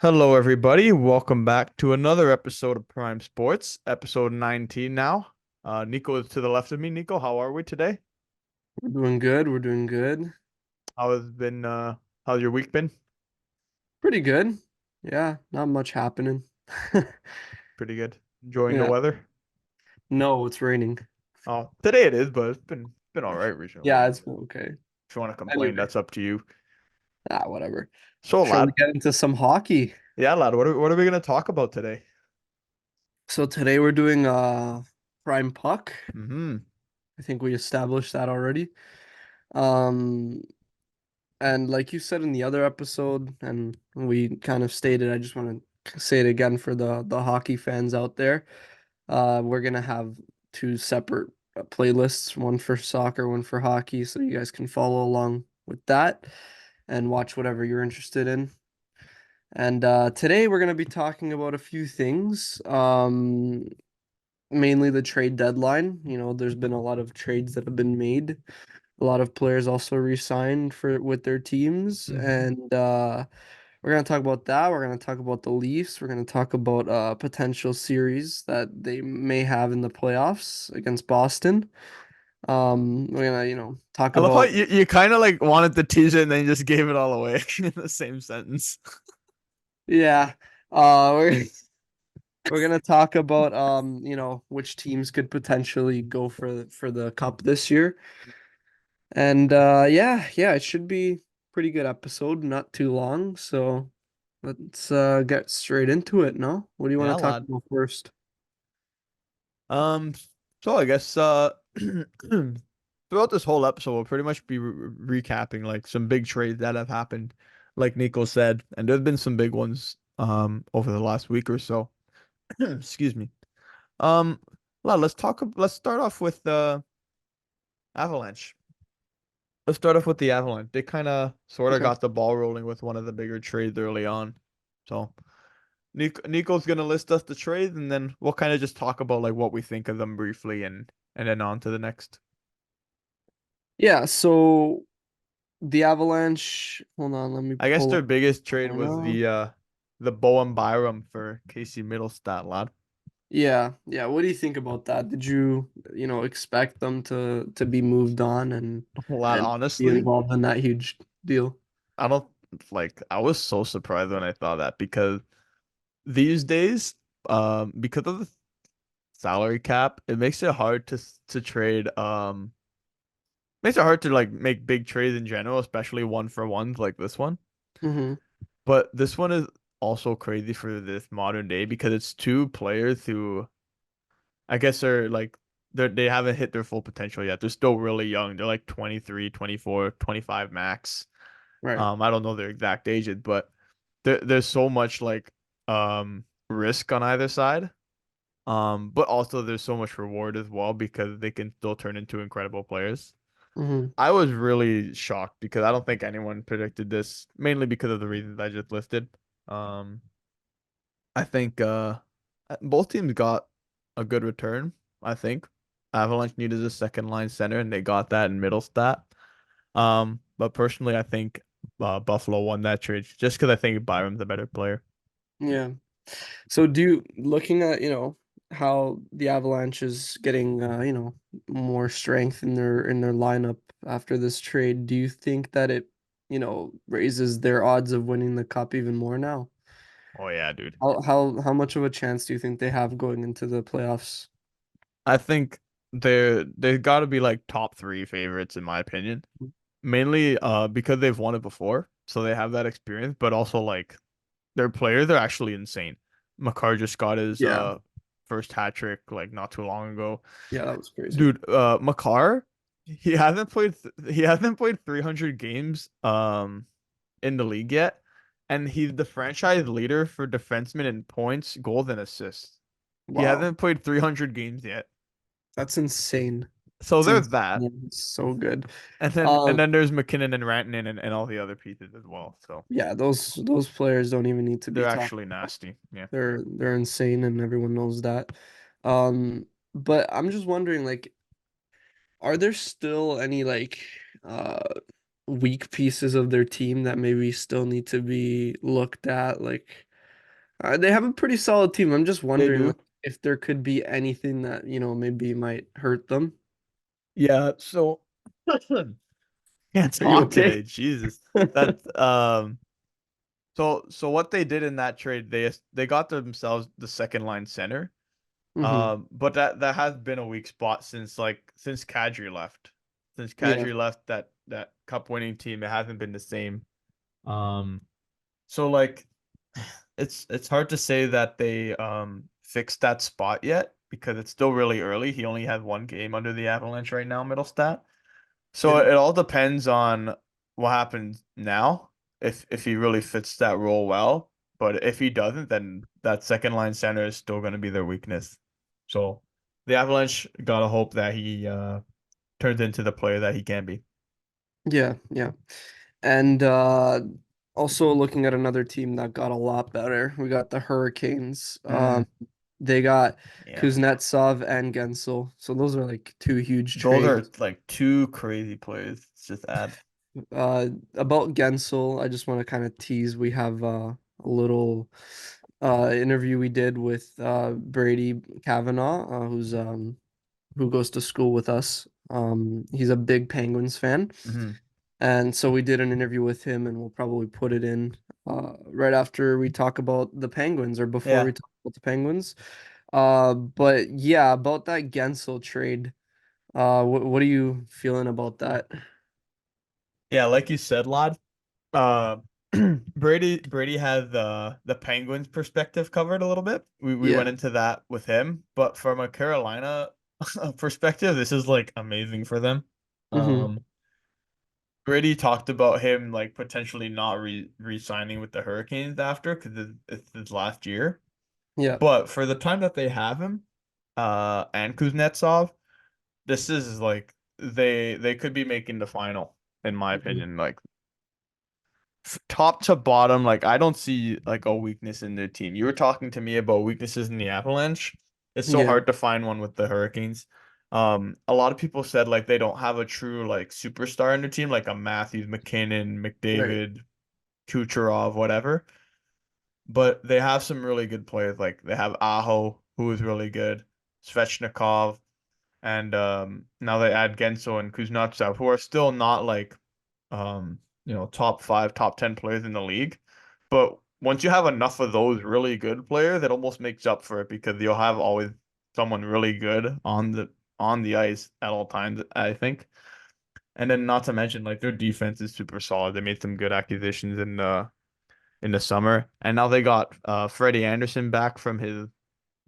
Hello, everybody. Welcome back to another episode of Prime Sports, episode 19 now. Nico is to the left of me. Nico, how are we today? We're doing good. We're doing good. How has been, how's your week been? Pretty good. Yeah, not much happening. Pretty good. Enjoying the Yeah. weather? No, it's raining. Oh, today it is, but it's been all right recently. Yeah, it's been okay. If you want to complain, Anyway, that's up to you. whatever. So, Shall we lad, get into some hockey? yeah, lad, what are we going to talk about today? So today we're doing prime puck. Mm-hmm. I think we established that already. Um, and like you said in the other episode, and we kind of stated, I just want to say it again for the hockey fans out there. We're gonna have two separate playlists, one for soccer, one for hockey, so you guys can follow along with that and watch whatever you're interested in. And today we're gonna be talking about a few things. Mainly the trade deadline. You know, there's been a lot of trades that have been made. A lot of players also re-signed for with their teams, Mm-hmm. and we're gonna talk about that. We're gonna talk about the Leafs. We're gonna talk about a potential series that they may have in the playoffs against Boston. We're gonna, talk I love how about you kind of like wanted to tease it and then you just gave it all away in the same sentence. yeah. We're gonna talk about which teams could potentially go for the cup this year. And yeah, it should be pretty good episode, not too long. So let's get straight into it, no? What do you want Yeah, to talk lad. about first? Um, so I guess throughout this whole episode, we'll pretty much be recapping like some big trades that have happened, like Nico said, and there's been some big ones over the last week or so. Excuse me. Um, let's start off with the Avalanche. Let's start off with the Avalanche. They kind of sort of Okay. got the ball rolling with one of the bigger trades early on. So Nico's gonna list us the trades, and then we'll kind of just talk about like what we think of them briefly, and then on to the next. Yeah, so the Avalanche, hold on, let me I guess pull their up biggest trade right was now. the Bowen Byram for Casey Middlestat, lad. Yeah. What do you think about that? Did you, expect them to be moved on Lad, and be honestly, involved in that huge deal? I don't like I was so surprised when I saw that because these days, because of the salary cap, it makes it hard to trade makes it hard to like make big trades in general, especially one for ones like this one. Mm-hmm. But this one is also crazy for this modern day because it's two players who I guess they haven't hit their full potential yet. They're still really young. They're like 23, 24, 25 max. Right. I don't know their exact ages, but there's so much like risk on either side. But also there's so much reward as well because they can still turn into incredible players. Mm-hmm. I was really shocked because I don't think anyone predicted this, mainly because of the reasons I just listed. Um, I think both teams got a good return. I think Avalanche needed a second line center, and they got that in Middlestat. But personally, I think Buffalo won that trade just because I think Byram's a better player. Yeah. So looking at, how the Avalanche is getting more strength in their lineup after this trade, do you think that it, raises their odds of winning the cup even more now? Oh yeah, dude. How much of a chance do you think they have going into the playoffs? I think they've got to be like top three favorites in my opinion. Mainly because they've won it before, so they have that experience. But also like their players are actually insane. Makar just got his Yeah. first hat trick like not too long ago. Yeah, that was crazy. Dude, Makar, he hasn't played 300 games in the league yet, and he's the franchise leader for defensemen in points, goals, and assists. He Wow. hasn't played 300 games yet. That's insane. So It's there's that. insane. It's so good. And then there's McKinnon and Rantanen and all the other pieces as well. So Yeah, those players don't even need to they're be talked actually about. nasty. Yeah. They're insane and everyone knows that. But I'm just wondering, like, are there still any uh weak pieces of their team that maybe still need to be looked at? Like, They have a pretty solid team. I'm just They wondering like, do. if there could be anything that, maybe might hurt them. Yeah, so can't Are you talk okay? today. Jesus. That so what they did in that trade, they got themselves the second line center. Hmm. But that has been a weak spot since Kadri left. Since Yeah. Kadri left that cup winning team, it hasn't been the same. Um, so like it's hard to say that they fixed that spot yet because it's still really early. He only has one game under the Avalanche right now, Middlestat. So Yeah. it all depends on what happens now, if he really fits that role well. But if he doesn't, then that second line center is still going to be their weakness. So the Avalanche gotta hope that he turns into the player that he can be. Yeah. Yeah. And also looking at another team that got a lot better. We got the Hurricanes. Mm, They got yeah. Kuznetsov and Gensel. So those are like two huge Those are trades. like two crazy players. It's just add. About Gensel, I just want to kind of tease. We have a little interview we did with Brady Cavanagh, who goes to school with us. He's a big Penguins fan. Hmm. And so we did an interview with him, and we'll probably put it in right after we talk about the Penguins or before Yeah. we talk about the Penguins. But yeah, about that Gensel trade, what are you feeling about that? Yeah, like you said, Lod. Uh, Brady had the Penguins perspective covered a little bit. We went Yeah. into that with him, but from a Carolina perspective, this is like amazing for them. Hmm. Um, Brady talked about him like potentially not re-signing with the Hurricanes after because it's his last year. Yeah. But for the time that they have him, and Kuznetsov, this is like they could be making the final, in my Mhm. opinion. Like top to bottom, like I don't see like a weakness in their team. You were talking to me about weaknesses in the Avalanche. It's so Yeah. hard to find one with the Hurricanes. A lot of people said like they don't have a true like superstar in their team, like a Matthews, McKinnon, Right. McDavid, Kucherov, whatever. But they have some really good players. Like they have Aho, who is really good, Svechnikov, and now they add Gensel and Kuznetsov, who are still not like top five, top 10 players in the league. But once you have enough of those really good players, it almost makes up for it because you'll have always someone really good on the ice at all times, I think. And then not to mention like their defense is super solid. They made some good acquisitions in the summer. And now they got Freddie Anderson back from his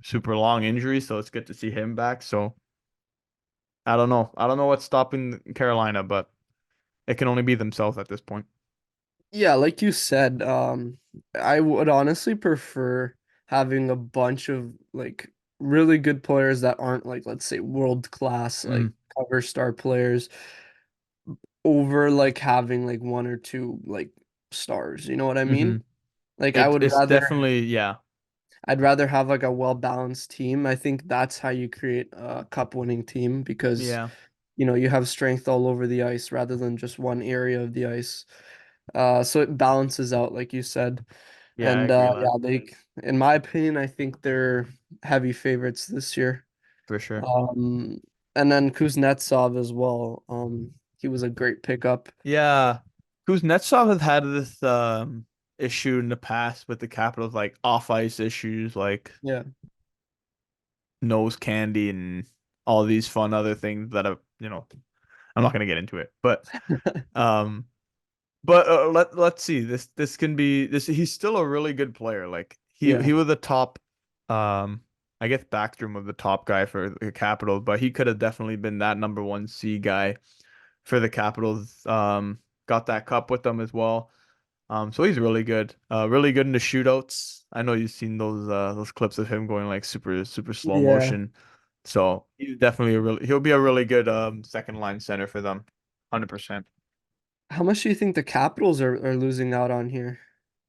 super long injury, so it's good to see him back. So I don't know. I don't know what's stopping Carolina, but it can only be themselves at this point. Yeah, like you said, I would honestly prefer having a bunch of like really good players that aren't like, let's say, world class, like Mm. cover star players over like having like one or two like stars. You know what I Hmm. mean? Like I It would it's rather definitely yeah. I'd rather have like a well-balanced team. I think that's how you create a cup-winning team because Yeah. you have strength all over the ice rather than just one area of the ice. So it balances out, like you said. Yeah, I And agree, lad. yeah, in my opinion, I think they're heavy favorites this year. For sure. Um, and then Kuznetsov as well. He was a great pickup. Yeah. Kuznetsov has had this issue in the past with the Capitals, like off ice issues, like Yeah. nose candy and all these fun other things that have, I'm not gonna get into it. Um let's see. This can be this he's still a really good player. Like Yeah. he was the top um I guess Backstrom was the top guy for the Capitals, but he could have definitely been that number one C guy for the Capitals. Got that cup with them as well. So he's really good. Really good in the shootouts. I know you've seen those clips of him going like super slow Yeah. motion. So he'll be a really good second line center for them. 100%. How much do you think the Capitals are losing out on here?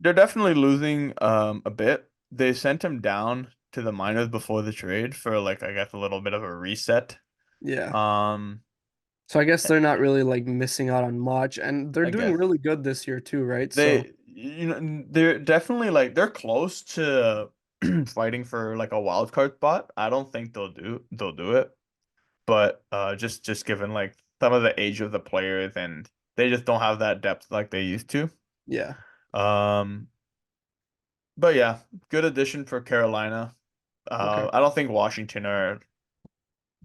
They're definitely losing a bit. They sent him down to the minors before the trade for like I guess a little bit of a reset. Yeah. Um So I guess they're not really like missing out on much, and they're I doing guess really good this year too, right? they So they're definitely like they're close to fighting for like a wild card spot. I don't think they'll do it, but just given like some of the age of the players and they just don't have that depth like they used to. Yeah. Um, but yeah, good addition for Carolina. Okay. I don't think Washington are.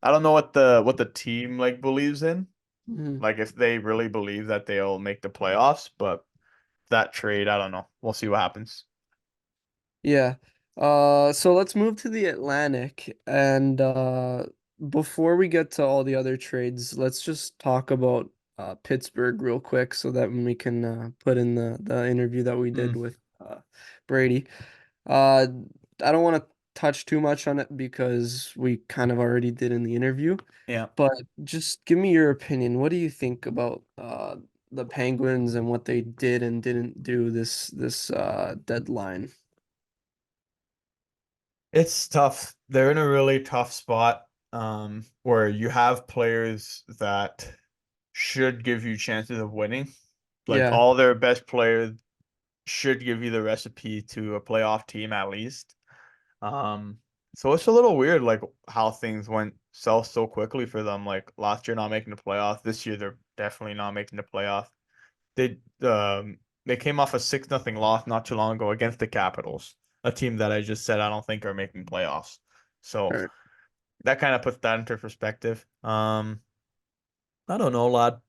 I don't know what the team like believes in. Mhm. Like if they really believe that they'll make the playoffs, but that trade, I don't know. We'll see what happens. Yeah. So let's move to the Atlantic. And before we get to all the other trades, let's just talk about Pittsburgh real quick so that we can put in the interview that we did Mm, with Brady. Uh, I don't want to touch too much on it because we kind of already did in the interview, yeah. but just give me your opinion. What do you think about the Penguins and what they did and didn't do this deadline? It's tough. They're in a really tough spot, where you have players that should give you chances of winning. Like Yeah, all their best players should give you the recipe to a playoff team at least. Um, so it's a little weird, like how things went south so quickly for them. Like last year not making the playoffs. This year they're definitely not making the playoffs. They came off a 6-0 loss not too long ago against the Capitals, a team that I just said I don't think are making playoffs. So right, that kind of puts that into perspective. I don't know, lad.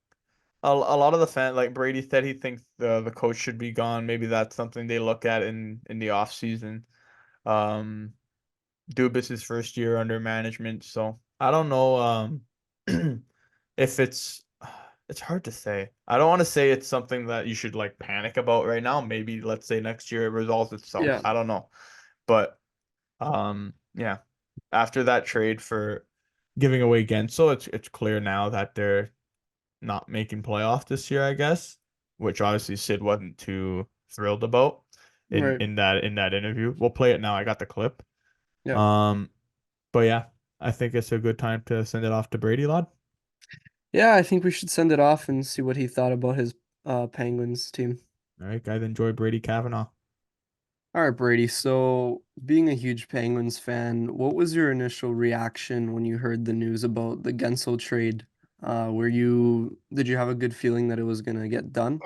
A lot of the fan like Brady said he thinks the coach should be gone. Maybe that's something they look at in the off season. Um, Dubas's first year under management, so I don't know. If it's hard to say. I don't want to say it's something that you should like panic about right now. Maybe let's say next year it resolves itself. yeah, I don't know. But yeah. After that trade for giving away Gensel, it's clear now that they're not making playoffs this year, I guess, which obviously Sid wasn't too thrilled about in right, in that in that interview. We'll play it now. I got the clip. yeah, Um, but yeah, I think it's a good time to send it off to Brady Lod. yeah. I think we should send it off and see what he thought about his Penguins team. All right, guys, enjoy Brady Cavanagh. All right, Brady. So, being a huge Penguins fan, what was your initial reaction when you heard the news about the Gensel trade? Did you have a good feeling that it was gonna get done?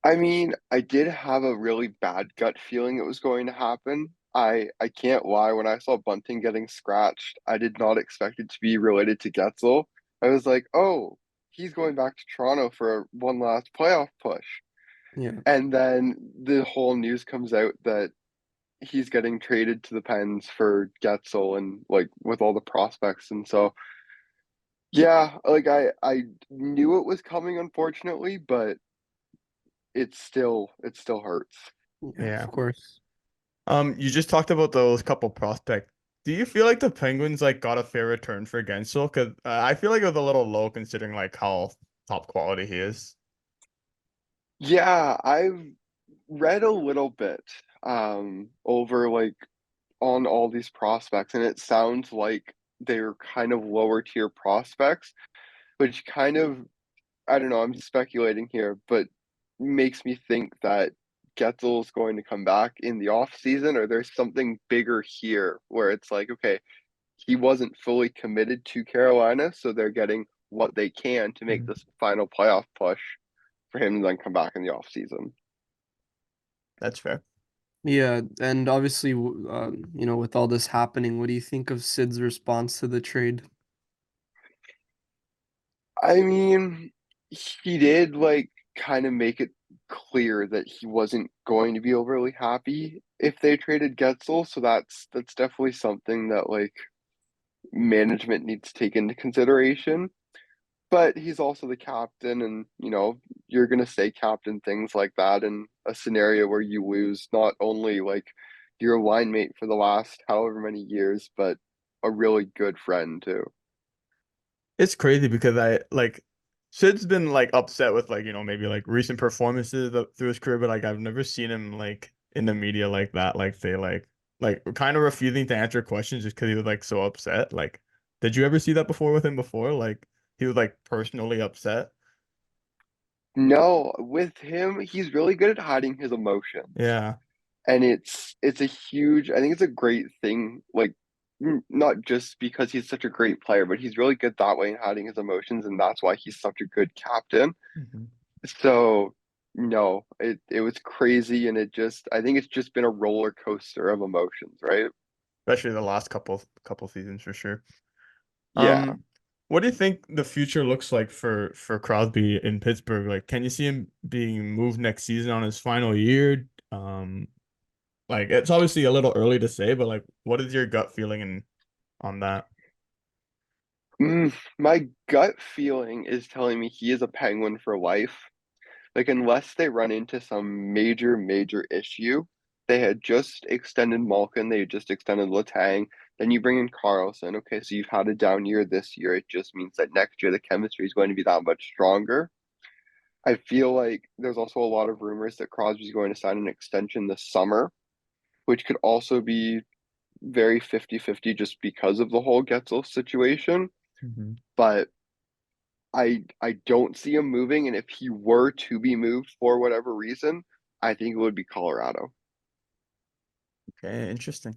I mean, I did have a really bad gut feeling it was going to happen. I can't lie, when I saw Bunting getting scratched, I did not expect it to be related to Getzel. I was like, oh, he's going back to Toronto for one last playoff push. Yeah, And then the whole news comes out that he's getting traded to the Pens for Getzel and like with all the prospects. And so yeah, like I knew it was coming unfortunately, but it still hurts. yeah, of Yeah. course. You just talked about those couple prospects. Do you feel like the Penguins like got a fair return for Gensel? Because I feel like it was a little low considering like how top quality he is. Yeah, I've read a little bit over like on all these prospects, and it sounds like they're kind of lower tier prospects, which kind of, I don't know, I'm speculating here, but makes me think that Getzel's going to come back in the off season, or there's something bigger here where it's like, okay, he wasn't fully committed to Carolina, so they're getting what they can to make Mhm. this final playoff push for him to then come back in the off season. That's fair. Yeah, and obviously, with all this happening, what do you think of Sid's response to the trade? I mean, he did like kind of make it clear that he wasn't going to be overly happy if they traded Getzel, so that's definitely something that like management needs to take into consideration. But he's also the captain, and you're gonna say captain things like that in a scenario where you lose not only like your line mate for the last however many years, but a really good friend too. It's crazy because I like Sid's been like upset with like, maybe like recent performances through his career, but like I've never seen him like in the media like that, like say like kind of refusing to answer questions just because he was like so upset. Like, did you ever see that before with him before? Like he was like personally upset. No, with him, he's really good at hiding his emotions. Yeah. And it's a huge, I think it's a great thing, like not just because he's such a great player, but he's really good that way in hiding his emotions, and that's why he's such a good captain. Mhm. So no, it was crazy, and I think it's just been a roller coaster of emotions, right? Especially the last couple seasons for sure. Yeah. What do you think the future looks like for Crosby in Pittsburgh? Like, can you see him being moved next season on his final year? Like it's obviously a little early to say, but like, what is your gut feeling on that? My gut feeling is telling me he is a Penguin for life. Like, unless they run into some major issue, they had just extended Malkin, they had just extended Letang, then you bring in Carlson. Okay, so you've had a down year this year. It just means that next year the chemistry is going to be that much stronger. I feel like there's also a lot of rumors that Crosby's going to sign an extension this summer, which could also be very 50-50 just because of the whole Getzel situation. Hmm. But I don't see him moving, and if he were to be moved for whatever reason, I think it would be Colorado. Okay, interesting.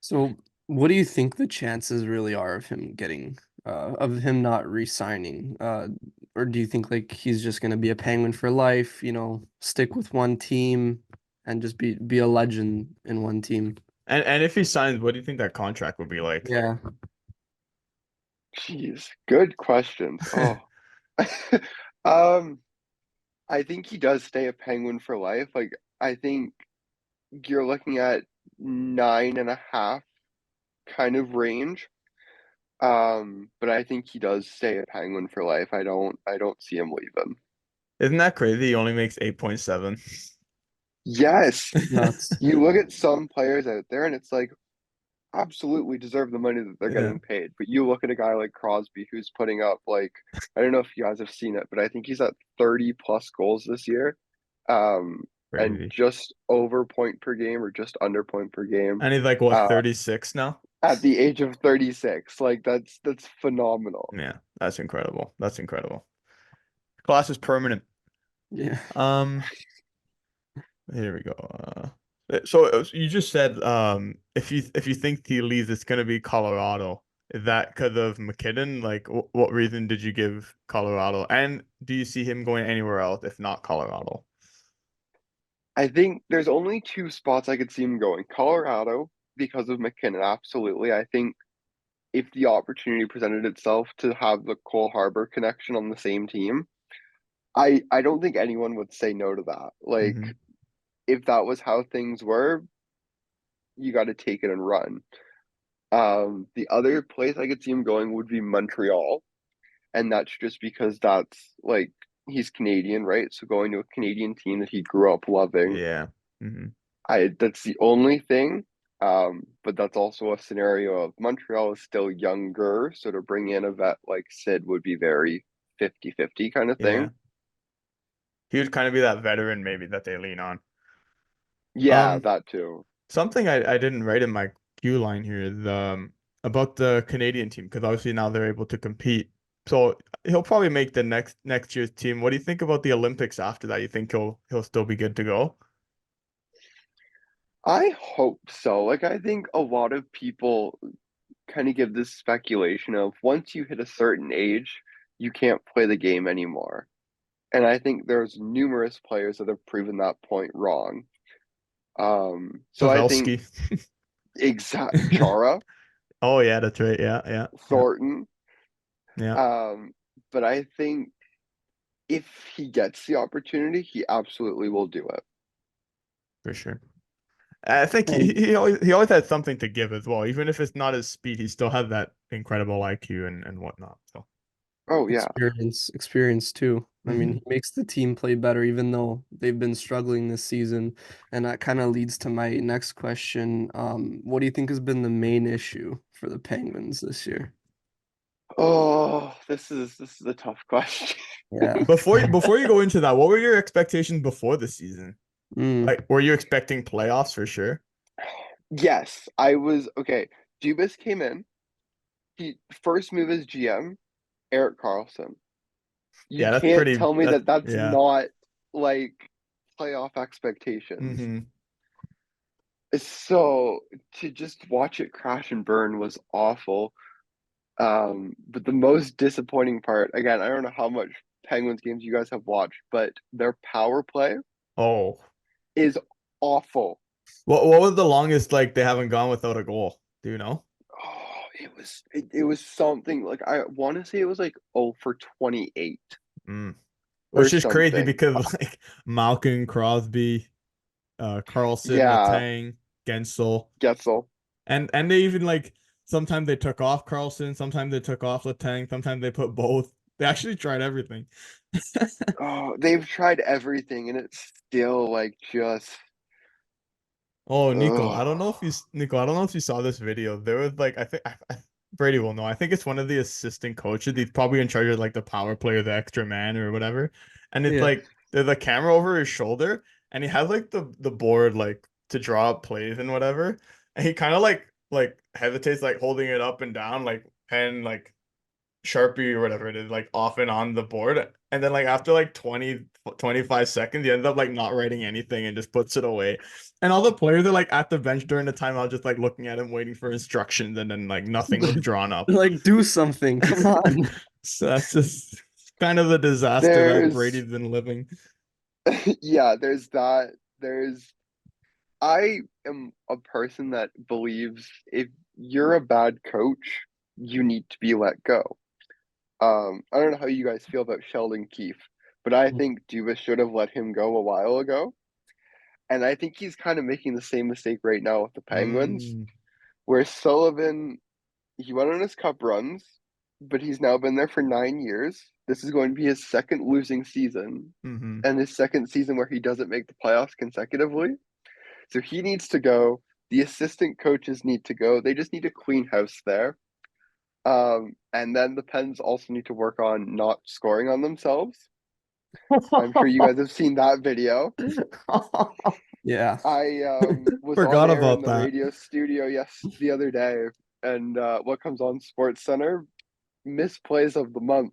So, what do you think the chances really are of him not re-signing? Or do you think like he's just gonna be a Penguin for life, stick with one team and just be a legend in one team? And if he signs, what do you think that contract would be like? Yeah. Jeez, good questions. Oh, um, I think he does stay a Penguin for life. Like, I think you're looking at 9.5 kind of range. But I think he does stay a Penguin for life. I don't see him leaving. Isn't that crazy? He only makes 8.7. Yes, Nuts. you look at some players out there, and it's like absolutely deserve the money that they're Yeah, getting paid. But you look at a guy like Crosby who's putting up like I don't know if you guys have seen it, but I think he's at 30 plus goals this year. Um and crazy. just over point per game or just under point per game. And he's like what, Uh 36 now? at the age of 36. Like that's phenomenal. Yeah, that's incredible. That's incredible. Class is permanent. Yeah. Um, Here we go. So you just said if you think he leaves, it's gonna be Colorado. Is that because of McKinnon? Like, what reason did you give Colorado? And do you see him going anywhere else if not Colorado? I think there's only two spots I could see him going. Colorado because of McKinnon, absolutely. I think if the opportunity presented itself to have the Cole Harbor connection on the same team, I don't think anyone would say no to that. Like Hmm. if that was how things were, you got to take it and run. The other place I could see him going would be Montreal, and that's just because that's like he's Canadian, right? So going to a Canadian team that he grew up loving, Yeah. Hmm. I that's the only thing. But that's also a scenario of Montreal is still younger, so to bring in a vet like Sid would be very 50-50 kind of Yeah. thing. He would kind of be that veteran maybe that they lean on. Yeah, Um, that too. Something I didn't write in my Q line here is about the Canadian team because obviously now they're able to compete. So he'll probably make the next year's team. What do you think about the Olympics after that? You think he'll still be good to go? I hope so. Like, I think a lot of people kind of give this speculation of once you hit a certain age, you can't play the game anymore. And I think there's numerous players that have proven that point wrong. So I think Pavelski. exact Chara, Oh yeah, that's right. Yeah, yeah, yeah, Thornton. yeah, Um, but I think if he gets the opportunity, he absolutely will do it. for sure. I think he And he always had something to give as well. Even if it's not his speed, he still has that incredible IQ and whatnot. So. Oh yeah. experience too. I mean, Hmm. he makes the team play better, even though they've been struggling this season. And that kind of leads to my next question. What do you think has been the main issue for the Penguins this year? Oh, this is a tough question. Yeah. Before you go into that, what were your expectations before the season? Mm, Like, were you expecting playoffs for sure? Yes, I was okay. Dubas came in. He first move as GM, Eric Carlson. You Yeah, that's can't pretty. tell me That's that that's yeah. not like playoff expectations. Hmm. So to just watch it crash and burn was awful. But the most disappointing part, again, I don't know how much Penguins games you guys have watched, but their power play Oh, is awful. what was the longest like they haven't gone without a goal? Do you know? Oh, it was something like I want to say it was like 0 for 28 Mm. or Which is crazy something. because like Malkin, Crosby, Carlson, Yeah, Letang, Gensel, Getzel. and they even like sometimes they took off Carlson, sometimes they took off Letang, sometimes they put both. They actually tried everything. Oh, they've tried everything and it's still like just Oh, ugh. Nico, I don't know if you saw this video. There was like Brady will know. I think it's one of the assistant coaches. He's probably in charge of like the power play or the extra man or whatever. And it's Yeah. like there's a camera over his shoulder, and he has like the board like to draw up plays and whatever. And he kind of like hesitates, like holding it up and down, like pen like Sharpie or whatever it is, like off and on the board. And then like after like 20 25 seconds, he ends up like not writing anything and just puts it away. And all the players are like at the bench during the timeout, just like looking at him, waiting for instructions, and then like nothing was drawn up. Like, do something. Come on. So that's just kind of the disaster that There's Brady's been living. yeah, there's that. There's I am a person that believes if you're a bad coach, you need to be let go. I don't know how you guys feel about Sheldon Keefe, but I think Dubas should have let him go a while ago. And I think he's kind of making the same mistake right now with the Penguins, Mm, where Sullivan, he went on his cup runs, but he's now been there for 9 years. This is going to be his second losing season hmm. and his second season where he doesn't make the playoffs consecutively. So he needs to go. The assistant coaches need to go. They just need to clean house there. And then the Pens also need to work on not scoring on themselves. I'm sure you guys have seen that video. Yeah. I was on Forgot air in about the that. radio studio the other day, and what comes on Sports Center? Misplays of the month.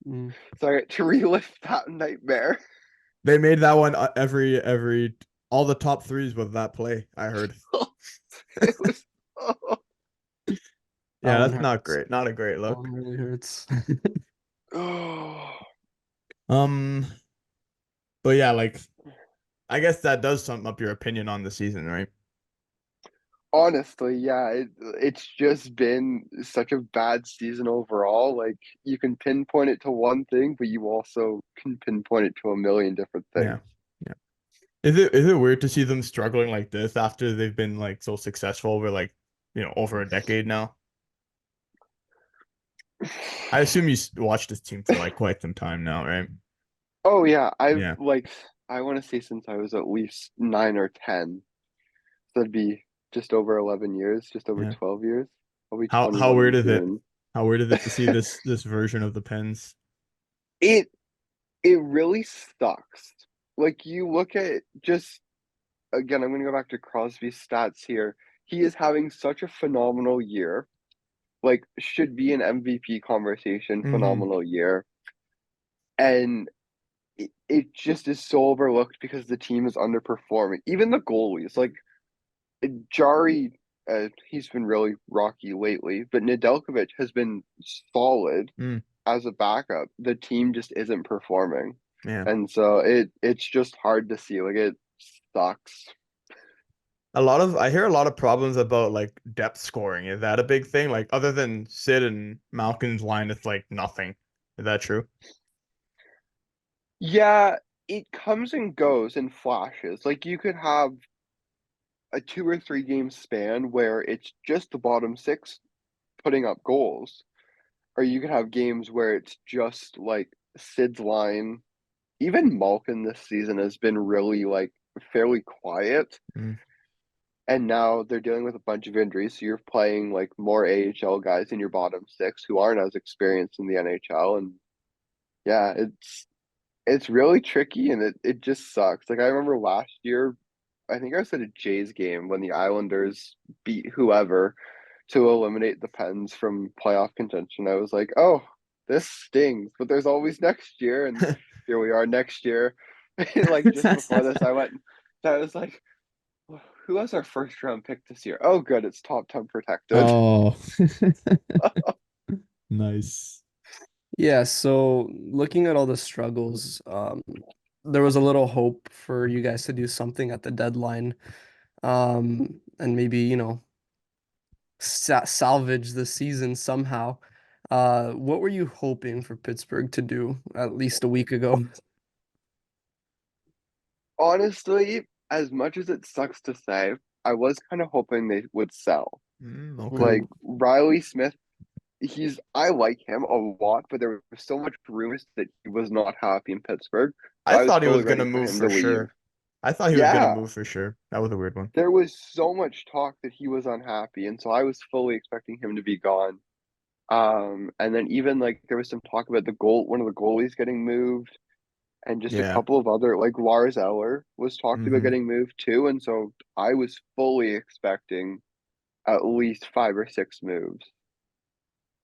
Mm. So I get to relive that nightmare. They made that one every all the top threes with that play, I heard. It was oh, That Yeah, one that's not hurts. great. Not a great That look. one really hurts. oh. Um, but yeah, like I guess that does sum up your opinion on the season, right? Honestly, yeah, it's just been such a bad season overall. Like you can pinpoint it to one thing, but you also can pinpoint it to a million different Yeah. things. Yeah. Is it weird to see them struggling like this after they've been like so successful over like, over a decade now? I assume watched this team for like quite some time now, right? Oh yeah, I've Yeah. like I want to say since I was at least 9 or 10. So that'd be just over 11 years, just over Yeah. 12 years. I'll be How 21 weird in is it? June. How weird is it to see this version of the Pens? It it really sucks. Like you look at just again, I'm gonna go back to Crosby's stats here. He is having such a phenomenal year. Like should be an MVP conversation, Hmm. phenomenal year. And it just is so overlooked because the team is underperforming. Even the goalies, like Jari, he's been really rocky lately, but Nedeljkovic has been solid Mm, as a backup. The team just isn't performing, yeah. and so it's just hard to see. Like it sucks. I hear a lot of problems about like depth scoring. Is that a big thing? Like other than Sid and Malkin's line, it's like nothing. Is that true? Yeah, it comes and goes in flashes. Like you could have a 2 or 3 game span where it's just the bottom six putting up goals, or you could have games where it's just like Sid's line. Even Malkin this season has been really like fairly quiet, Mm, and now they're dealing with a bunch of injuries. So you're playing like more AHL guys in your bottom six who aren't as experienced in the NHL, and yeah, it's really tricky, and it just sucks. Like I remember last year, I think I was at a Jays game when the Islanders beat whoever to eliminate the Pens from playoff contention. I was like, oh. this stings, but there's always next year, and here we are next year. Like just before this, I was like, who has our first round pick this year? Oh, good, it's top 10 protected. Oh, nice. Yeah, so looking at all the struggles, there was a little hope for you guys to do something at the deadline, and maybe, salvage the season somehow. What were you hoping for Pittsburgh to do at least a week ago? Honestly, as much as it sucks to say, I was kind of hoping they would sell. Okay. Like Ooh. Riley Smith, I like him a lot, but there was so much rumors that he was not happy in Pittsburgh. So I I was thought he fully was gonna ready for move him for to leave. sure. I thought he was gonna Yeah, move for sure. That was a weird one. there was so much talk that he was unhappy, and so I was fully expecting him to be gone. And then even like there was some talk about one of the goalies getting moved, and just a Yeah. couple of other like Lars Eller was talked about Mm-hmm. getting moved too, and so I was fully expecting at least 5 or 6 moves,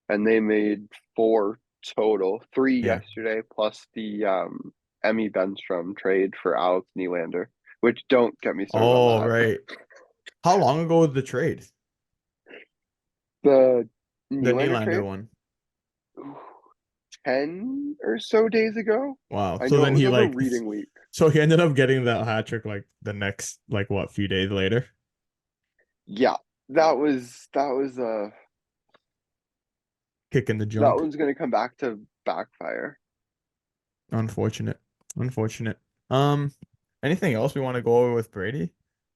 and they made 4 total, 3 Yeah. yesterday plus the Emmy Benstrom trade for Alex Nylander, which don't get me started on Oh, that. right. How long ago was the trade? The The Nylander Nylander trade, one. 10 or so days ago. Wow. I So know it then was he over like reading week. so he ended up getting that hat trick like the next like what few days later. Yeah, that was Kick in the that junk. one's gonna come back to backfire. Unfortunate. Unfortunate. Um, anything else we want to go over with Brady?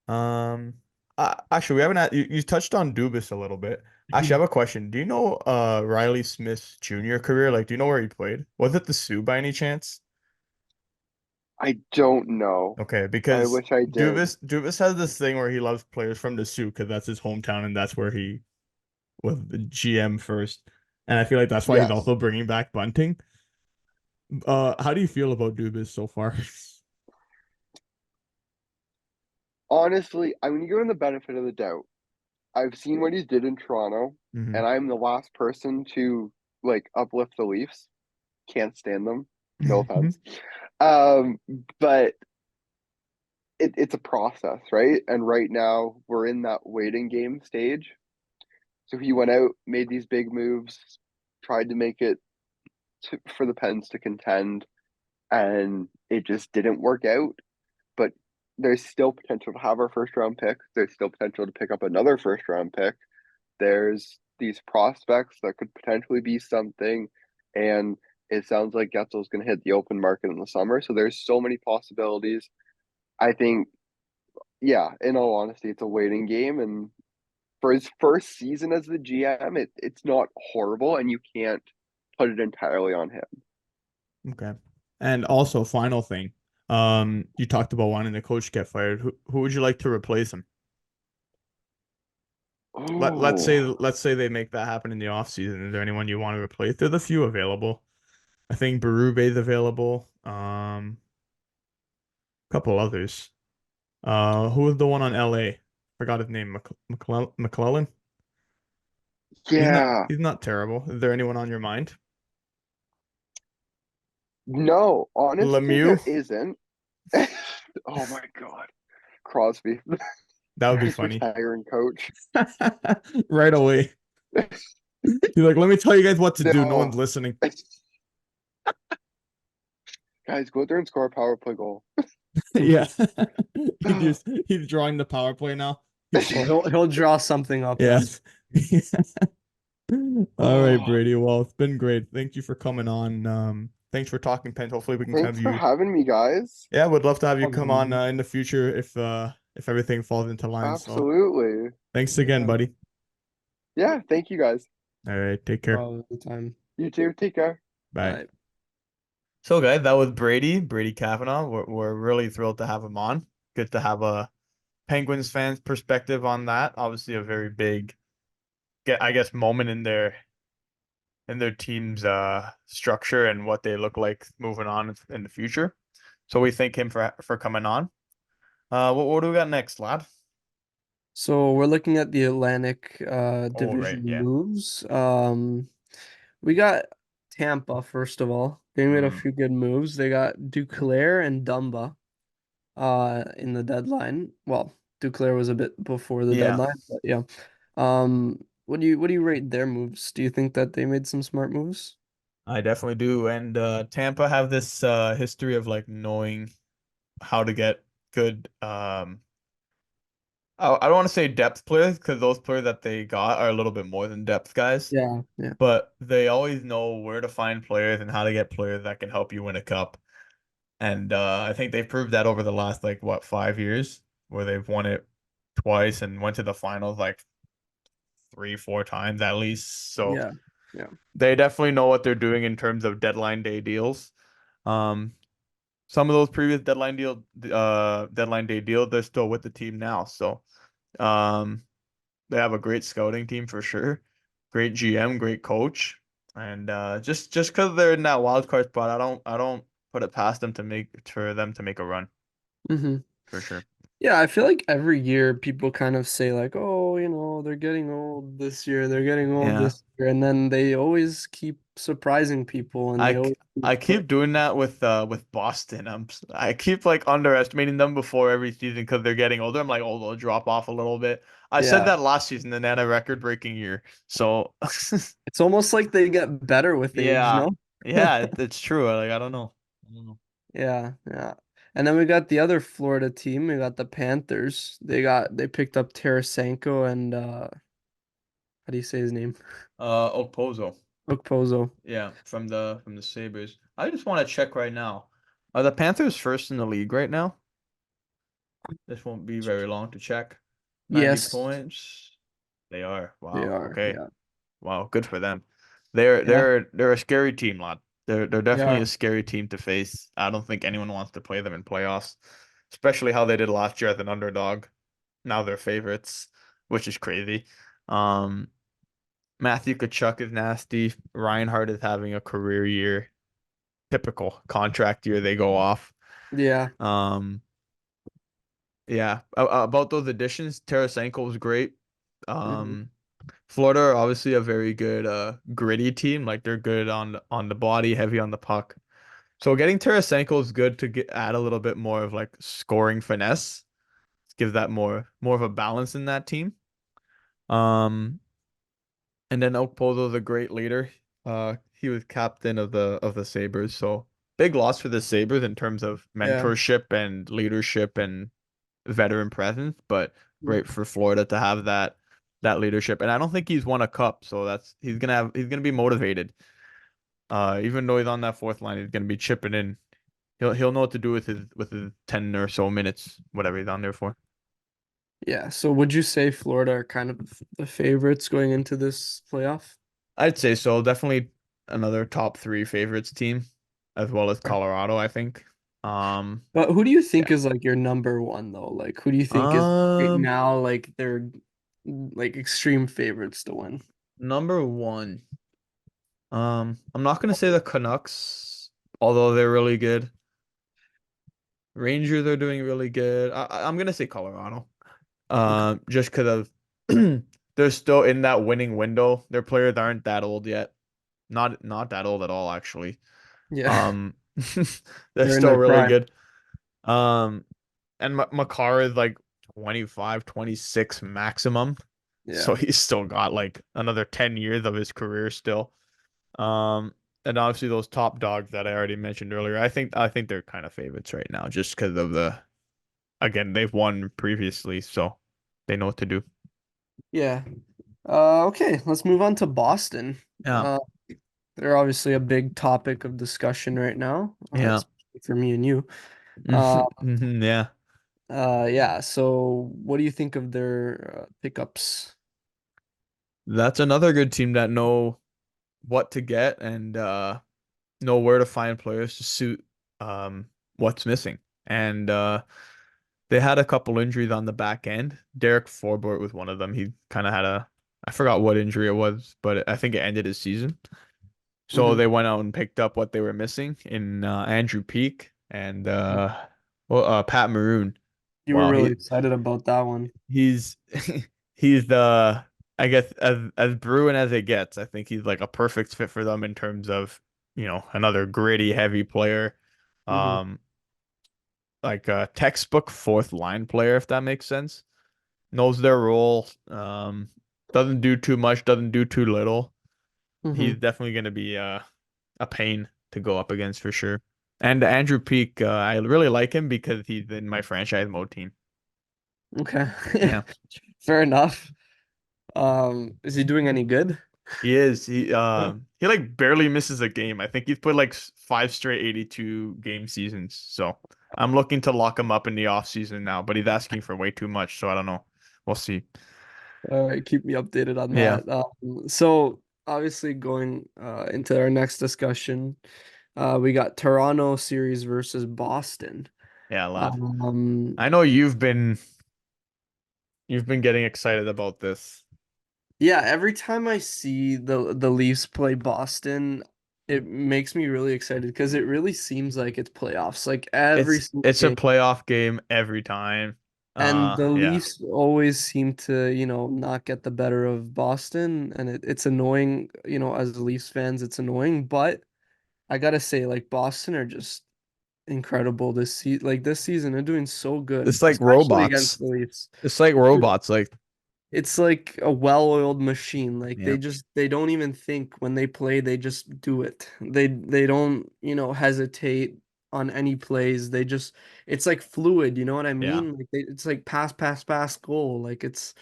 Um, actually, we haven't you touched on Dubas a little bit. Actually, I have a question. Do you know Riley Smith's junior career? Like, do you know where he played? Was it the Sioux by any chance? I don't know. Okay, I because wish I did. Dubas has this thing where he loves players from the Sioux because that's his hometown and that's where he was the GM first. And I feel like that's why he's Yes. also bringing back bunting. How do you feel about Dubas so far? Honestly, I'm gonna give him the benefit of the doubt. I've seen what he did in Toronto, hmm and I'm the last person to like uplift the Leafs. Can't stand them. No offense. Um, but it's a process, right? And right now we're in that waiting game stage. So he went out, made these big moves, tried to make it for the Pens to contend, and it just didn't work out. But there's still potential to have our first round pick. There's still potential to pick up another first round pick. There's these prospects that could potentially be something, and it sounds like Getzel's going to hit the open market in the summer. So there's so many possibilities. I think, yeah, in all honesty, it's a waiting game, and for his first season as the GM, it's not horrible, and you can't put it entirely on him. Okay. And also, final thing. You talked about wanting the coach get fired. Who would you like to replace him? Oh, Let's say they make that happen in the off season. Is there anyone you want to replace? There's a few available. I think Berube's available. A couple others. Who was the one on LA? Forgot his name. McClellan. yeah. He's not terrible. Is there anyone on your mind? No, honestly, Lemieux? there isn't. Oh my God. Crosby. That would be He's funny. retiring coach. Right away. He's like, let me tell you guys what to do. No No. one's listening. Guys, go out there and score a power play goal. Yeah. He's drawing the power play now. Well, he'll draw something up Yeah. then. All right, Oh, Brady. Well, it's been great. Thank you for coming on. Thanks for talking, Pent. Hopefully we can have thanks for you. having me, guys. Yeah, would love to have you Oh, come on man. in the future if everything falls into line. So Absolutely. thanks again, Yeah, buddy. Yeah, thank you guys. All right, take care. all the time. You too. Take care. Bye. Bye. So, guys, that was Brady Cavanagh. We're really thrilled to have him on. Good to have a Penguins fans perspective on that. Obviously, a very big, I guess, moment in their team's structure and what they look like moving on in the future. So we thank him for coming on. What do we got next, lad? So we're looking at the Atlantic Oh, right, division yeah. moves. We got Tampa, first of all. They made a Mm, few good moves. They got Duclair and Dumba in the deadline. Well, Duclair was a bit before the yeah, deadline, but yeah. What do you rate their moves? Do you think that they made some smart moves? I definitely do. And Tampa have this history of like knowing how to get good I don't want to say depth players because those players that they got are a little bit more than depth guys, Yeah, yeah. but they always know where to find players and how to get players that can help you win a cup. And I think they've proved that over the last like what 5 years, where they've won it twice and went to the finals like three, four times at least. So Yeah. Yeah. they definitely know what they're doing in terms of deadline day deals. Um, some of those previous deadline day deals, they're still with the team now. So um, they have a great scouting team for sure, great GM, great coach, and just because they're in that wild card spot, I don't put it past them to make for them to make a run hmm for sure. Yeah, I feel like every year people kind of say like, "Oh, they're getting old this year, they're getting old Yeah. this year," and then they always keep surprising people, and they I always keep I put, keep doing that with Boston. I keep like underestimating them before every season because they're getting older. I'm like, oh, they'll drop off a little bit. I said yeah. that last season and they had a record-breaking year. So It's almost like they get better with age, yeah, no? yeah, it's true. Like I don't know. I don't know. Yeah, yeah. And then we got the other Florida team. We got the Panthers. They picked up Tarasenko and how do you say his name? Okposo. Okpozo. Yeah, from the Sabres. I just want to check right now. Are the Panthers first in the league right now? This won't be very long to check. 90 Yes, points. They are. they Wow. are. Okay. Yeah. Wow. Good for them. They're Yeah, they're they're a scary team, lad. They're they definitely a are. scary team to face. I don't think anyone wants to play them in playoffs, especially how they did last year as an underdog. Now they're favorites, which is crazy. Um, Matthew Tkachuk is nasty. Reinhardt is having a career year. Typical contract year they go off. Yeah. Um, yeah, about those additions, Tarasenko was great. hmm Um, Florida are obviously a very good gritty team. Like they're good on the body, heavy on the puck. So getting Tarasenko is good to add a little bit more of like scoring finesse. Give that more of a balance in that team. Um, and then Okpozo's a great leader. He was captain of the Sabres, so big loss for the Sabres in terms of Yeah. mentorship and leadership and veteran presence, but great for Florida to have that leadership. And I don't think he's won a cup, so that's he's gonna be motivated. Even though he's on that fourth line, he's gonna be chipping in. He'll know what to do with his 10 or so minutes, whatever he's on there for. Yeah. So would you say Florida are kind of the favorites going into this playoff? I'd say so. Definitely another top three favorites team, as well as Okay. Colorado, I think. Um, But who do you think yeah. is like your number one though? Like who do you think is right Um, now like they're like extreme favorites to win? Number one. I'm not gonna say the Canucks, although they're really good. Rangers are doing really good. I'm gonna say Colorado. Okay. Just because of they're still in that winning window. Their players aren't that old yet. Not that old at all, actually. Yeah. Um, they're They're in still their really prime. good. Um, and Makar is like 25, 26 maximum. So Yeah. he's still got like another 10 years of his career still. Um, and obviously those top dogs that I already mentioned earlier, I think they're kind of favorites right now just because of again, they've won previously, so they know what to do. Yeah. Okay, let's move on to Boston. Yeah. Uh, they're obviously a big topic of discussion right now, Yeah. especially for me and you. Uh, Yeah. yeah. So, what do you think of their pickups? That's another good team that know what to get and know where to find players to suit what's missing. And they had a couple injuries on the back end. Derek Forbort was one of them. He kind of had I forgot what injury it was, but I think it ended his season. So hmm they went out and picked up what they were missing in Andrew Peak and Pat Maroon. You were Wow, really excited about that one. he's he's the I guess as Bruin as it gets. I think he's like a perfect fit for them in terms of another gritty, heavy player. Hmm. Um, like a textbook fourth line player, if that makes sense. Knows their role. Doesn't do too much, doesn't do too little. He's Hmm. definitely going to be a pain to go up against for sure. And Andrew Peak, I really like him because he's in my franchise mode team. Okay. Yeah, Fair enough. Is he doing any good? he is. He like barely misses a game. I think he's put like five straight 82 game seasons. So I'm looking to lock him up in the off season now, but he's asking for way too much, so I don't know. We'll see. All right, keep me updated on Yeah, that. So obviously going into our next discussion, we got Toronto series versus Boston. yeah, lad. Um, I know you've been getting excited about this. yeah, every time I see the Leafs play Boston, it makes me really excited because it really seems like it's playoffs, like every single It's a game. playoff game every time. And the Yeah, Leafs always seem to, not get the better of Boston, and it's annoying, as Leafs fans, it's annoying, but I gotta say, like Boston are just incredible this season. They're doing so good, it's like especially against robots. the Leafs. It's like robots. Like, It's like a well-oiled machine. Like yeah, they don't even think when they play, they just do it. They don't, hesitate on any plays. It's like fluid, you know what I yeah, mean? Like it's like pass, pass, pass, goal. Like it's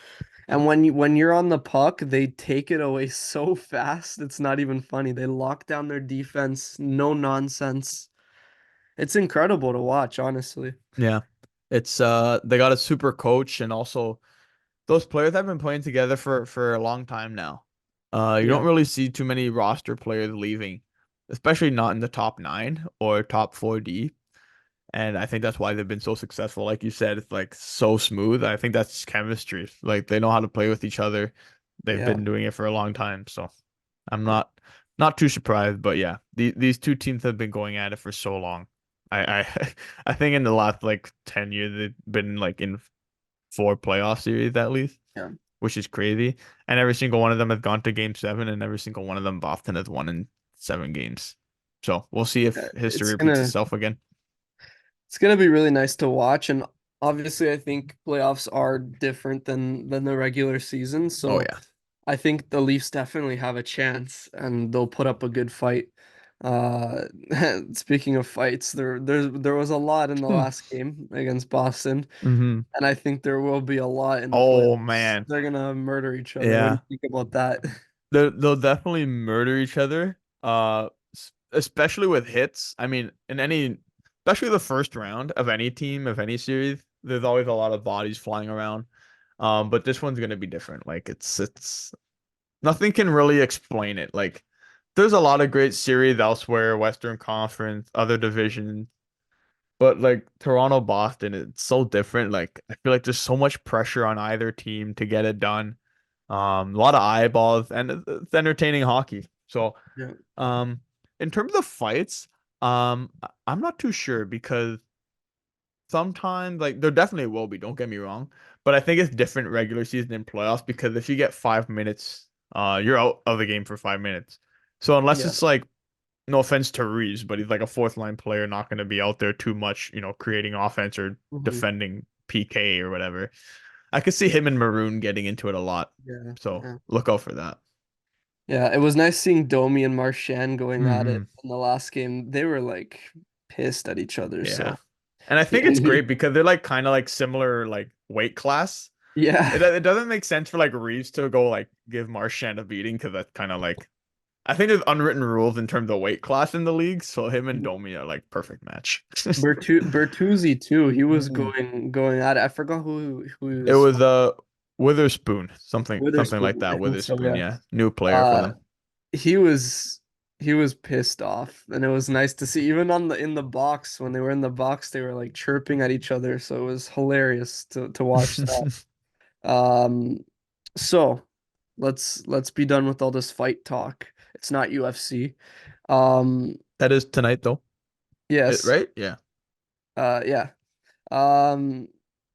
and when you're on the puck, they take it away so fast. It's not even funny. They lock down their defense, no nonsense. It's incredible to watch, honestly. yeah. It's they got a super coach, and also those players have been playing together for a long time now. You don't Yeah, really see too many roster players leaving, especially not in the top nine or top 4D. And I think that's why they've been so successful. Like you said, it's like so smooth. I think that's chemistry. Like they know how to play with each other. They've yeah, been doing it for a long time. So I'm not too surprised. But yeah, these two teams have been going at it for so long. I I think in the last like 10 years they've been like in four playoff series at least, yeah. which is crazy. And every single one of them has gone to game seven, and every single one of them Boston has won in 7 games. So we'll see if history It's repeats gonna itself again. It's gonna be really nice to watch, and obviously, I think playoffs are different than the regular season. Oh So yeah. I think the Leafs definitely have a chance, and they'll put up a good fight. Uh, speaking of fights, there was a lot in the last game against Boston, Hmm. and I think there will be a lot in the Oh playoffs. man. They're gonna murder each other. What do Yeah. you think about that? They'll definitely murder each other. Especially with hits. I mean, especially the first round of any team, of any series, there's always a lot of bodies flying around. But this one's gonna be different. Like it's nothing can really explain it. Like there's a lot of great series elsewhere, Western Conference, other divisions, but like Toronto, Boston, it's so different. Like I feel like there's so much pressure on either team to get it done. A lot of eyeballs, and it's entertaining hockey. So, Yeah. um, in terms of fights, I'm not too sure because sometimes like there definitely will be, don't get me wrong, but I think it's different regular season and playoffs because if you get 5 minutes, you're out of the game for 5 minutes. So unless Yeah. it's like no offense to Reeves, but he's like a fourth line player, not going to be out there too much, creating offense or Hmm. defending PK or whatever. I could see him and Maroon getting into it a lot. Yeah. So Yeah. look out for that. Yeah, it was nice seeing Domi and Marchand going at it Hmm. in the last game. They were like pissed at each other. Yeah. So And I he, think it's he great because they're like kind of like similar like weight class. yeah, It doesn't make sense for like Reeves to go like give Marchand a beating because that's kind of like I think there's unwritten rules in terms of weight class in the league, so him and Domi are like perfect match. Bertuzzi too. He was Mhm. going at it. I forgot who he It was was fighting. Witherspoon, something like Witherspoon, I that. think so. Witherspoon, Yeah. yeah, new player for Uh, them. he was he was pissed off, and it was nice to see. Even on the in the box when they were in the box, they were like chirping at each other. So it was hilarious to watch that. Um, so let's be done with all this fight talk. It's not UFC. Um, That is tonight though, yes. right? Yeah. Yeah. Um,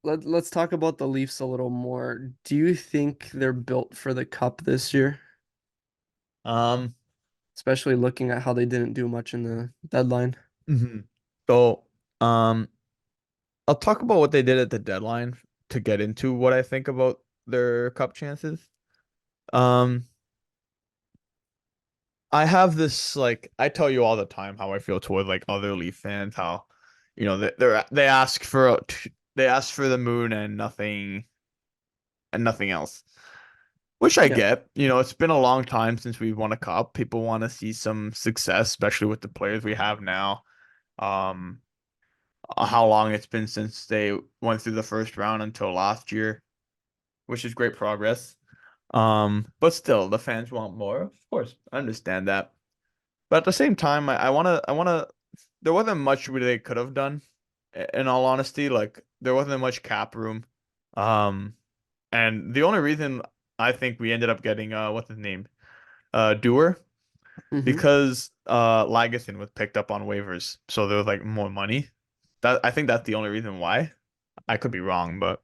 let's talk about the Leafs a little more. Do you think they're built for the cup this year? Um, especially looking at how they didn't do much in the deadline. Hmm. So, um, I'll talk about what they did at the deadline to get into what I think about their cup chances. Um, I have this like I tell you all the time how I feel toward like other Leaf fans, how they ask for they ask for the moon and nothing else. Which I Yeah, get. It's been a long time since we've won a cup. People want to see some success, especially with the players we have now. Um, how long it's been since they went through the first round until last year, which is great progress. But still, the fans want more. Of course, I understand that. But at the same time, I wanna. There wasn't much they could have done. In all honesty, like there wasn't much cap room. Um, and the only reason I think we ended up getting what's his name, Doer, hmm because Lagesson was picked up on waivers, so there was like more money. I think that's the only reason why. I could be wrong, but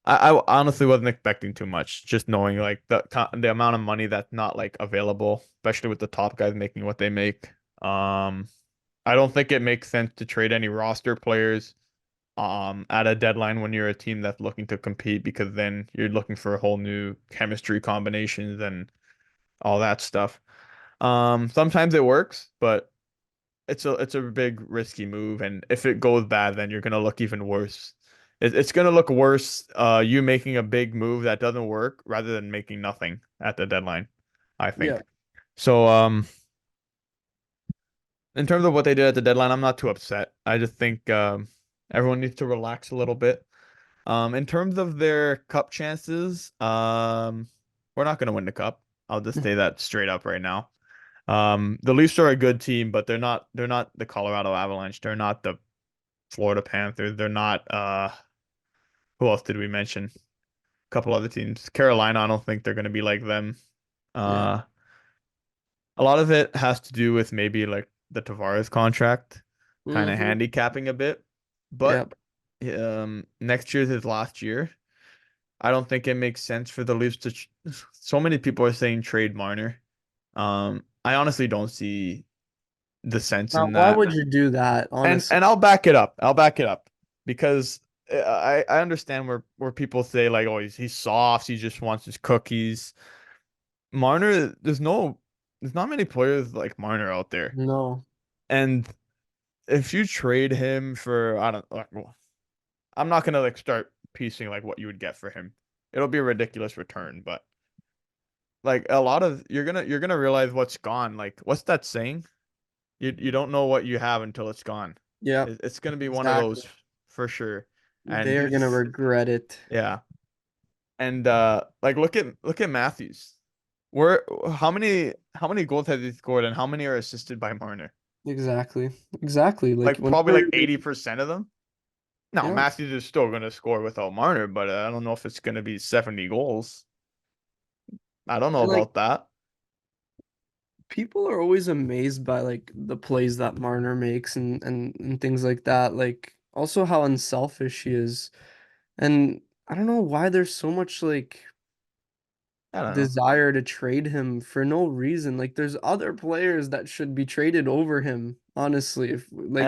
I honestly wasn't expecting too much, just knowing like the amount of money that's not like available, especially with the top guys making what they make. Um, I don't think it makes sense to trade any roster players at a deadline when you're a team that's looking to compete, because then you're looking for a whole new chemistry combinations and all that stuff. Sometimes it works, but it's a big risky move, and if it goes bad, then you're gonna look even worse. It's gonna look worse, you making a big move that doesn't work rather than making nothing at the deadline, I yeah, think. So, in terms of what they did at the deadline, I'm not too upset. I just think everyone needs to relax a little bit. In terms of their cup chances, we're not gonna win the cup. I'll just say that straight up right now. The Leafs are a good team, but they're not the Colorado Avalanche. They're not the Florida Panthers. They're not who else did we mention? A couple other teams. Carolina, I don't think they're gonna be like them. yeah. Uh a lot of it has to do with maybe like the Tavares contract kind of hmm handicapping a bit. Yeah, But next year's his last year. I don't think it makes sense for the Leafs to so many people are saying trade Marner. I honestly don't see the sense now in why that. would you do that, honestly? And I'll back it up. I'll back it up because I understand where people say like, oh, he's soft. He just wants his cookies. Marner, there's not many players like Marner out there. No. And if you trade him for, I don't like, well, I'm not gonna like start piecing like what you would get for him. It'll be a ridiculous return, but like a lot of you're gonna realize what's gone. Like what's that saying? You don't know what you have until it's gone. Yeah, It's gonna be one of exactly. those for sure. And They are gonna regret it. yeah. And like look at Matthews. Where how many goals has he scored and how many are assisted by Marner? Exactly. Exactly. Like Like probably like whenever, 80% of them. Now yeah, Matthews is still gonna score without Marner, but I don't know if it's gonna be 70 goals. I don't know and like about that. people are always amazed by like the plays that Marner makes and things like that. Like also how unselfish he is. And I don't know why there's so much like I don't know. desire to trade him for no reason. Like there's other players that should be traded over him, honestly. If And like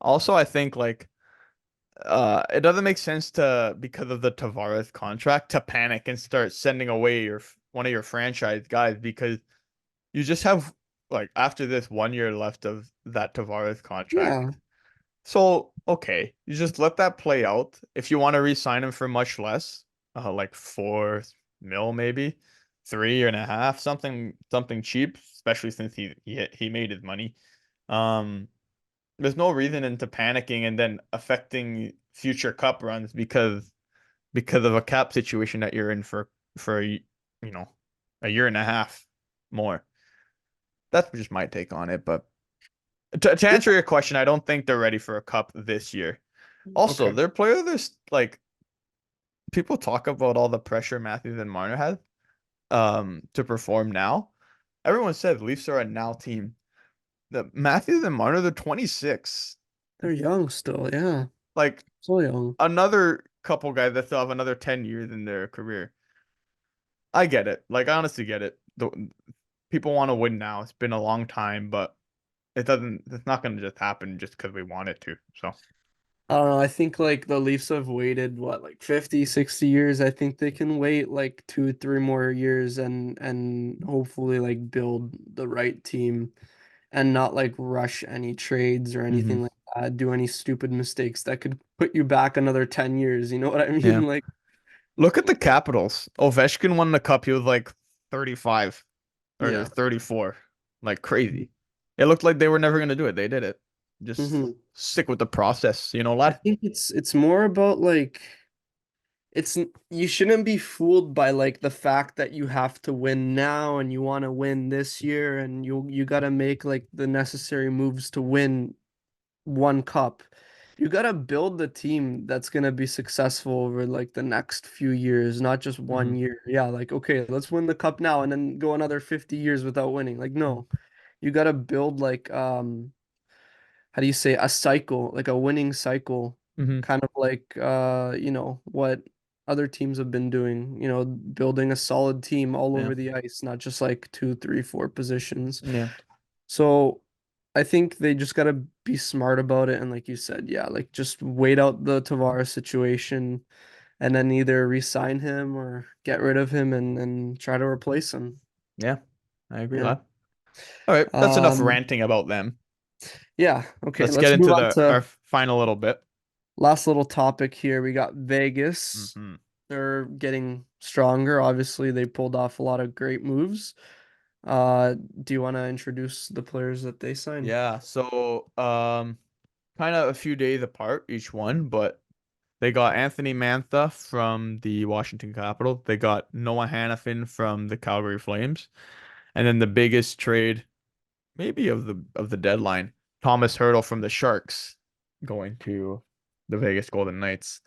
I think like it doesn't make sense to, because of the Tavares contract, to panic and start sending away one of your franchise guys, because you just have like after this 1 year left of that Tavares yeah, contract. So okay, you just let that play out. If you want to re-sign him for much less, like 4 mil maybe, 3.5, something cheap, especially since he made his money. Um, there's no reason into panicking and then affecting future cup runs because of a cap situation that you're in for you know a year and a half more. That's just my take on it. But to answer your question, I don't think they're ready for a cup this year. Also, okay. their player, there's like people talk about all the pressure Matthews and Marner have to perform now. Everyone says Leafs are a now team. The Matthews and Marner, they're 26. They're young still, yeah. Like So young. another couple guys that still have another 10 years in their career. I get it. Like I honestly get it. people want to win now. It's been a long time, but it's not going to just happen just because we want it to. So, I don't know. I think like the Leafs have waited what like 50, 60 years. I think they can wait like 2, 3 more years and hopefully like build the right team and not like rush any trades or hmm anything like that. Do any stupid mistakes that could put you back another 10 years. You know what I yeah. mean? Like, Look at the Capitals. Ovechkin won the cup. He was like 35 or yeah. 34. Like crazy. It looked like they were never going to do it. They did it. Just hmm stick with the process, I lad. think it's more about like you shouldn't be fooled by like the fact that you have to win now and you want to win this year and you got to make like the necessary moves to win one cup. You got to build the team that's going to be successful over like the next few years, not just one hmm year. Yeah, like okay, let's win the cup now and then go another 50 years without winning. Like no. You got to build like how do you say a cycle, like a winning cycle, hmm kind of like what other teams have been doing, building a solid team all Yeah. over the ice, not just like two, three, four positions. Yeah. So I think they just gotta be smart about it and like you said, yeah, like just wait out the Tavares situation and then either re-sign him or get rid of him and try to replace him. Yeah. I agree, Yeah. lad. All right. That's enough Um, ranting about them. yeah, okay, Let's get let's move into on the our to final little bit. last little topic here. We got Vegas. hmm They're getting stronger. Obviously, they pulled off a lot of great moves. Do you want to introduce the players that they signed? Yeah. So, kind of a few days apart each one, but they got Anthony Mantha from the Washington Capitals. They got Noah Hannafin from the Calgary Flames. And then the biggest trade, maybe of the deadline, Thomas Hurdle from the Sharks going to the Vegas Golden Knights.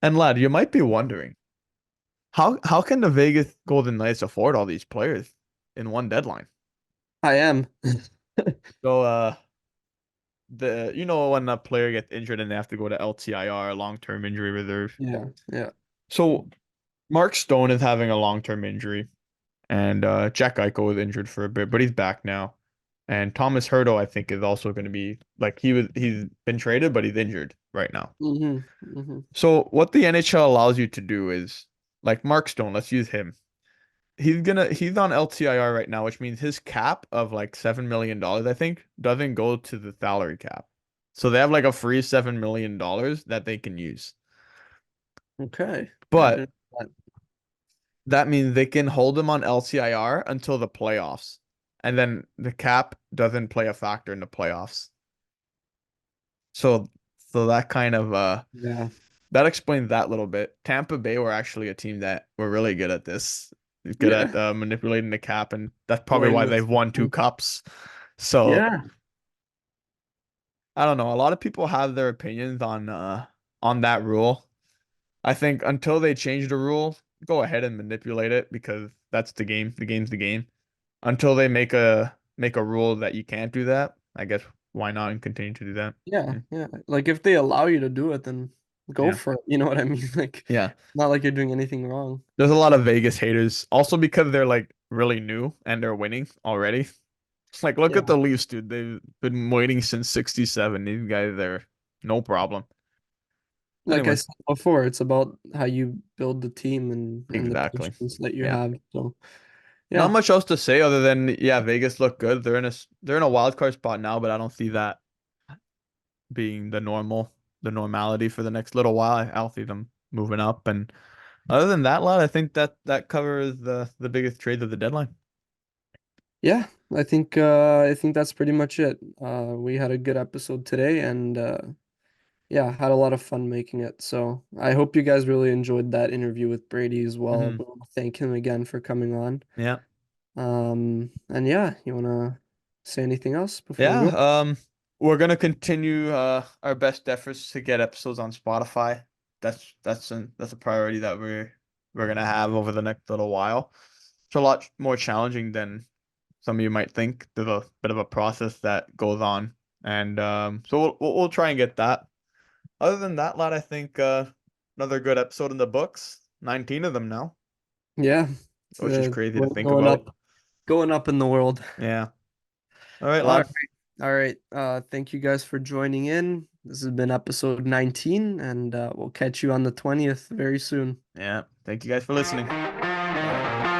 And lad, you might be wondering, how can the Vegas Golden Knights afford all these players in one deadline? I am. So when a player gets injured and they have to go to LTIR, long-term injury reserve. Yeah, yeah. So Mark Stone is having a long-term injury. And Jack Eichel was injured for a bit, but he's back now. And Thomas Hurdle, I think, is also going to be like he's been traded, but he's injured right now. hmm hmm So what the NHL allows you to do is like Mark Stone, let's use him. He's on LTIR right now, which means his cap of like $7 million, I think, doesn't go to the salary cap. So they have like a free $7 million that they can use. Okay. I But didn't know that. that means they can hold him on LCIR until the playoffs. And then the cap doesn't play a factor in the playoffs. So that kind of Yeah. that explains that little bit. Tampa Bay were actually a team that were really good at this. Good Yeah. at manipulating the cap, and that's probably Playing why with they've won two people. cups. So Yeah. I don't know. A lot of people have their opinions on that rule. I think until they change the rule, go ahead and manipulate it because that's the game. The game's the game. Until they make a rule that you can't do that, I guess why not and continue to do that? Yeah. Yeah. Yeah. Like if they allow you to do it, then go Yeah. for it. You know what I mean? Like Yeah. not like you're doing anything wrong. There's a lot of Vegas haters also because they're like really new and they're winning already. Like look Yeah. at the Leafs, dude. They've been waiting since 67. These guys are no problem. Like I Anyway, said before, it's about how you build the team and the exactly. positions that you Yeah. have. So Not yeah. much else to say other than yeah, Vegas look good. They're in a wild card spot now, but I don't see that being the normality for the next little while. I'll see them moving up. And other than that, lad, I think that covers the biggest trades of the deadline. Yeah, I think that's pretty much it. We had a good episode today and yeah, had a lot of fun making it. So I hope you guys really enjoyed that interview with Brady as well. hmm We want to thank him again for coming on. Yeah. And yeah, you wanna say anything else before we Yeah. go? We're gonna continue our best efforts to get episodes on Spotify. That's a priority that we're gonna have over the next little while. It's a lot more challenging than some of you might think. There's a bit of a process that goes on, and so we'll try and get that. Other than that, lad, I think another good episode in the books. 19 of them now, Yeah, which is it's crazy to going think going about. up. going up in the world. Yeah. All right, All right. lad. All right. Thank you guys for joining in. This has been episode 19, and we'll catch you on the 20th very soon. Yeah. Thank you guys for listening. Bye.